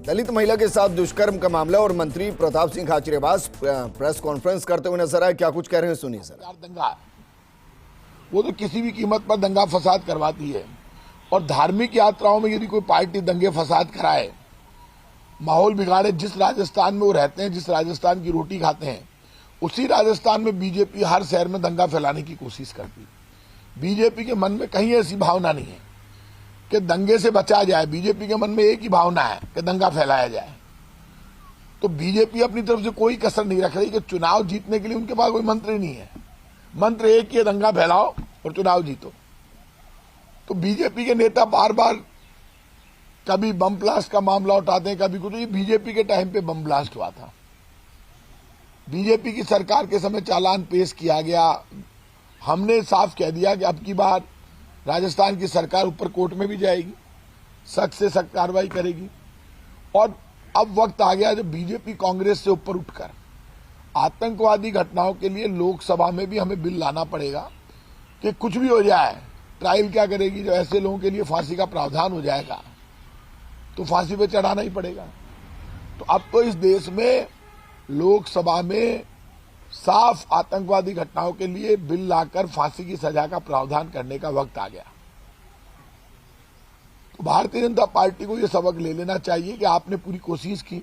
दलित महिला के साथ दुष्कर्म का मामला और मंत्री प्रताप सिंह खाचरियावास प्रेस कॉन्फ्रेंस करते हुए नजर आए। क्या कुछ कह रहे हैं सुनिए सर। दंगा वो तो किसी भी कीमत पर दंगा फसाद करवाती है और धार्मिक यात्राओं में यदि कोई पार्टी दंगे फसाद कराए, माहौल बिगाड़े, जिस राजस्थान में वो रहते हैं, जिस राजस्थान की रोटी खाते हैं, उसी राजस्थान में बीजेपी हर शहर में दंगा फैलाने की कोशिश करती है। बीजेपी के मन में कहीं ऐसी भावना नहीं है कि दंगे से बचा जाए। बीजेपी के मन में एक ही भावना है कि दंगा फैलाया जाए। तो बीजेपी अपनी तरफ से कोई कसर नहीं रख रही कि चुनाव जीतने के लिए उनके पास कोई मंत्र नहीं है। मंत्र एक ही है, दंगा फैलाओ और चुनाव जीतो। तो बीजेपी के नेता बार बार कभी बम ब्लास्ट का मामला उठाते हैं, कभी कुछ। ये बीजेपी के टाइम पे बम ब्लास्ट हुआ था, बीजेपी की सरकार के समय चालान पेश किया गया। हमने साफ कह दिया कि अब की बार राजस्थान की सरकार ऊपर कोर्ट में भी जाएगी, सख्त से सख्त कार्रवाई करेगी। और अब वक्त आ गया जब बीजेपी कांग्रेस से ऊपर उठकर आतंकवादी घटनाओं के लिए लोकसभा में भी हमें बिल लाना पड़ेगा कि कुछ भी हो जाए, ट्रायल क्या करेगी? जो ऐसे लोगों के लिए फांसी का प्रावधान हो जाएगा तो फांसी पे चढ़ाना ही पड़ेगा। तो अब तो इस देश में लोकसभा में साफ आतंकवादी घटनाओं के लिए बिल लाकर फांसी की सजा का प्रावधान करने का वक्त आ गया। तो भारतीय जनता पार्टी को यह सबक ले लेना चाहिए कि आपने पूरी कोशिश की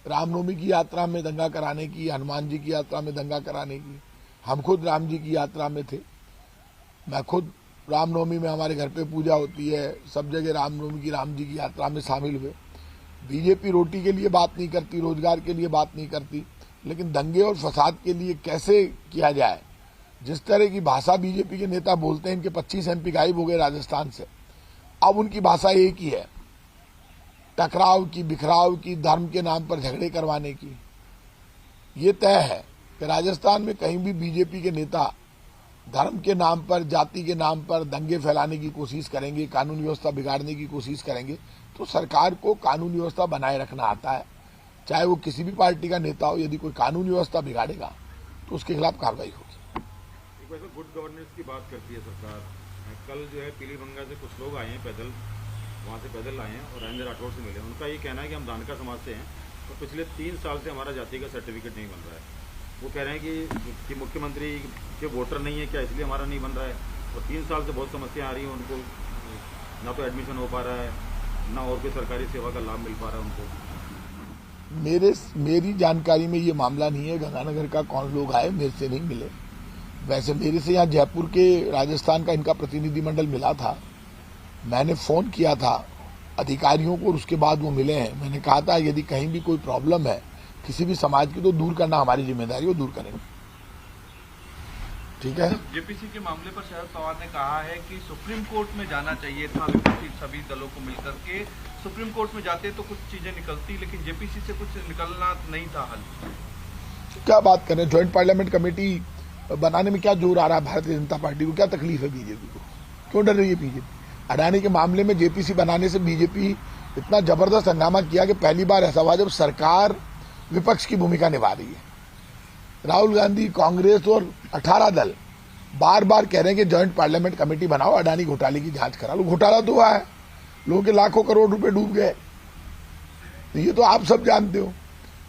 रामनवमी की यात्रा में दंगा कराने की, हनुमान जी की यात्रा में दंगा कराने की। हम खुद राम जी की यात्रा में थे, मैं खुद रामनवमी में हमारे घर पे पूजा होती है, सब जगह रामनवमी की, राम जी की यात्रा में शामिल हुए। बीजेपी रोटी के लिए बात नहीं करती, रोजगार के लिए बात नहीं करती, लेकिन दंगे और फसाद के लिए कैसे किया जाए। जिस तरह की भाषा बीजेपी के नेता बोलते हैं, इनके 25 एमपी गायब हो गए राजस्थान से, अब उनकी भाषा एक ही है, टकराव की, बिखराव की, धर्म के नाम पर झगड़े करवाने की। ये तय है कि राजस्थान में कहीं भी बीजेपी के नेता धर्म के नाम पर, जाति के नाम पर दंगे फैलाने की कोशिश करेंगे, कानून व्यवस्था बिगाड़ने की कोशिश करेंगे, तो सरकार को कानून व्यवस्था बनाए रखना आता है, चाहे वो किसी भी पार्टी का नेता हो। यदि कोई कानून व्यवस्था बिगाड़ेगा तो उसके खिलाफ कार्रवाई होगी। एक वैसे गुड गवर्नेंस की बात करती है सरकार। कल जो है पीलीभंगा से कुछ लोग आए हैं पैदल, वहाँ से पैदल आए हैं और राजेंद्र राठौड़ से मिले। उनका ये कहना है कि हम दानका समाज से हैं और पिछले 3 साल से हमारा जाति का सर्टिफिकेट नहीं बन रहा है। वो कह रहे हैं कि मुख्यमंत्री के वोटर नहीं है क्या, इसलिए हमारा नहीं बन रहा है। और 3 साल से बहुत समस्या आ रही है उनको, ना तो एडमिशन हो पा रहा है, ना और कोई सरकारी सेवा का लाभ मिल पा रहा है उनको। मेरी जानकारी में ये मामला नहीं है। गंगानगर का कौन लोग आए, मेरे से नहीं मिले। वैसे मेरे से यहाँ जयपुर के राजस्थान का इनका प्रतिनिधिमंडल मिला था, मैंने फोन किया था अधिकारियों को और उसके बाद वो मिले हैं। मैंने कहा था यदि कहीं भी कोई प्रॉब्लम है किसी भी समाज की तो दूर करना हमारी जिम्मेदारी, वो दूर करेंगे। ठीक है। जेपीसी के मामले पर शरद पवार ने कहा है कि सुप्रीम कोर्ट में जाना चाहिए था, विपक्षी सभी दलों को मिलकर के। सुप्रीम कोर्ट में जाते तो कुछ चीजें निकलती, लेकिन जेपीसी से कुछ निकलना नहीं था हल। क्या बात करें, ज्वाइंट पार्लियामेंट कमेटी बनाने में क्या जोर आ रहा है भारतीय जनता पार्टी को? क्या तकलीफ है बीजेपी को? क्यों डर रही है बीजेपी? अडानी के मामले में जेपीसी बनाने से बीजेपी इतना जबरदस्त हंगामा किया कि पहली बार ऐसा हुआ जब सरकार विपक्ष की भूमिका निभा रही है। राहुल गांधी, कांग्रेस और 18 दल बार बार कह रहे हैं कि ज्वाइंट पार्लियामेंट कमेटी बनाओ, अडानी घोटाले की जांच करा लो। घोटाला तो हुआ है, लोगों के लाखों करोड़ रुपए डूब गए, तो ये तो आप सब जानते हो।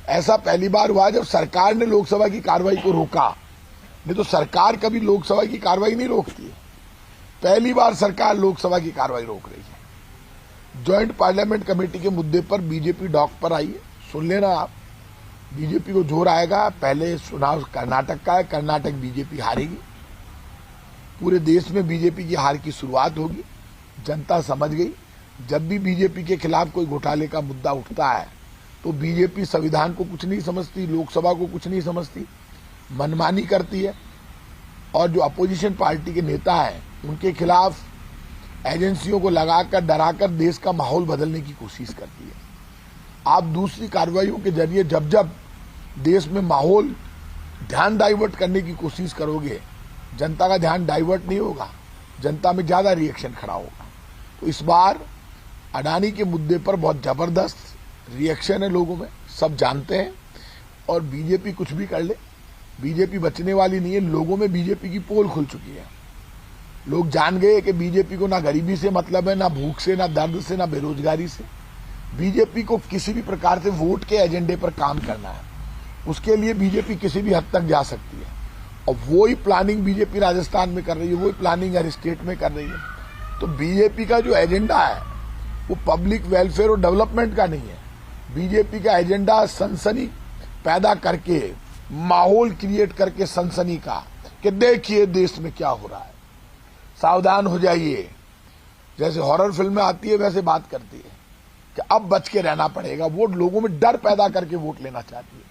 ऐसा पहली बार हुआ जब सरकार ने लोकसभा की कार्रवाई को रोका, नहीं तो सरकार कभी लोकसभा की कार्रवाई नहीं रोकती है। पहली बार सरकार लोकसभा की कार्रवाई रोक रही है। ज्वाइंट पार्लियामेंट कमेटी के मुद्दे पर बीजेपी डॉक पर आई है, सुन लेना आप। बीजेपी को जोर आएगा। पहले चुनाव कर्नाटक का है, कर्नाटक बीजेपी हारेगी, पूरे देश में बीजेपी की हार की शुरुआत होगी। जनता समझ गई, जब भी बीजेपी के खिलाफ कोई घोटाले का मुद्दा उठता है तो बीजेपी संविधान को कुछ नहीं समझती, लोकसभा को कुछ नहीं समझती, मनमानी करती है। और जो अपोजिशन पार्टी के नेता हैं उनके खिलाफ एजेंसियों को लगाकर, डराकर देश का माहौल बदलने की कोशिश करती है। आप दूसरी कार्रवाइयों के जरिए जब जब देश में माहौल ध्यान डाइवर्ट करने की कोशिश करोगे, जनता का ध्यान डाइवर्ट नहीं होगा, जनता में ज्यादा रिएक्शन खड़ा होगा। तो इस बार अडानी के मुद्दे पर बहुत जबरदस्त रिएक्शन है लोगों में, सब जानते हैं। और बीजेपी कुछ भी कर ले, बीजेपी बचने वाली नहीं है। लोगों में बीजेपी की पोल खुल चुकी है। लोग जान गए कि बीजेपी को ना गरीबी से मतलब है, ना भूख से, ना दर्द से, ना बेरोजगारी से। बीजेपी को किसी भी प्रकार से वोट के एजेंडे पर काम करना है, उसके लिए बीजेपी किसी भी हद तक जा सकती है और वही प्लानिंग बीजेपी राजस्थान में कर रही है, वही प्लानिंग हर स्टेट में कर रही है। तो बीजेपी का जो एजेंडा है वो पब्लिक वेलफेयर और डेवलपमेंट का नहीं है। बीजेपी का एजेंडा सनसनी पैदा करके, माहौल क्रिएट करके सनसनी का, कि देखिए देश में क्या हो रहा है, सावधान हो जाइए। जैसे हॉरर फिल्में आती है वैसे बात करती है कि अब बच के रहना पड़ेगा। वो लोगों में डर पैदा करके वोट लेना चाहती है,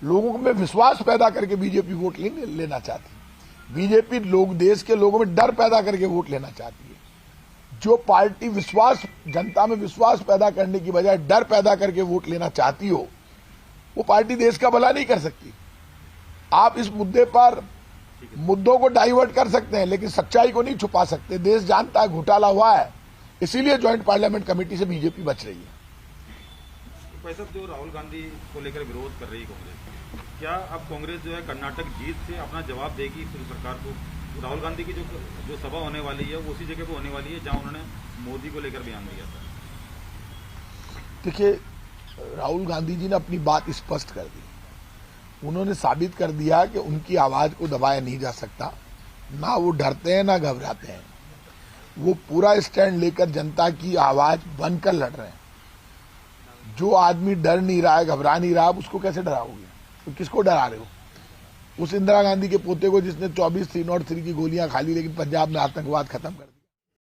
लोगों में विश्वास पैदा करके बीजेपी वोट लेना चाहती है। बीजेपी देश के लोगों में डर पैदा करके वोट लेना चाहती है। जो पार्टी विश्वास, जनता में विश्वास पैदा करने की बजाय डर पैदा करके वोट लेना चाहती हो, वो पार्टी देश का भला नहीं कर सकती। आप इस मुद्दे पर मुद्दों को डाइवर्ट कर सकते हैं लेकिन सच्चाई को नहीं छुपा सकते। देश जानता है घोटाला हुआ है, इसीलिए ज्वाइंट पार्लियामेंट कमेटी से बीजेपी बच रही है। भाई साहब, जो राहुल गांधी को लेकर विरोध कर रही है कांग्रेस, क्या अब कांग्रेस जो है कर्नाटक जीत से अपना जवाब देगी सरकार को? राहुल गांधी की जो सभा होने वाली है वो उसी जगह पे होने वाली है जहां उन्होंने मोदी को लेकर बयान दिया था। देखिए, राहुल गांधी जी ने अपनी बात स्पष्ट कर दी। उन्होंने साबित कर दिया कि उनकी आवाज को दबाया नहीं जा सकता, ना वो डरते हैं ना घबराते हैं। वो पूरा स्टैंड लेकर जनता की आवाज बनकर लड़ रहे हैं। जो आदमी डर नहीं रहा है, घबरा नहीं रहा, उसको कैसे डराओगे? तो किसको डरा रहे हो? उस इंदिरा गांधी के पोते को जिसने 24 303 की गोलियां खा ली लेकिन पंजाब में आतंकवाद खत्म कर दिया।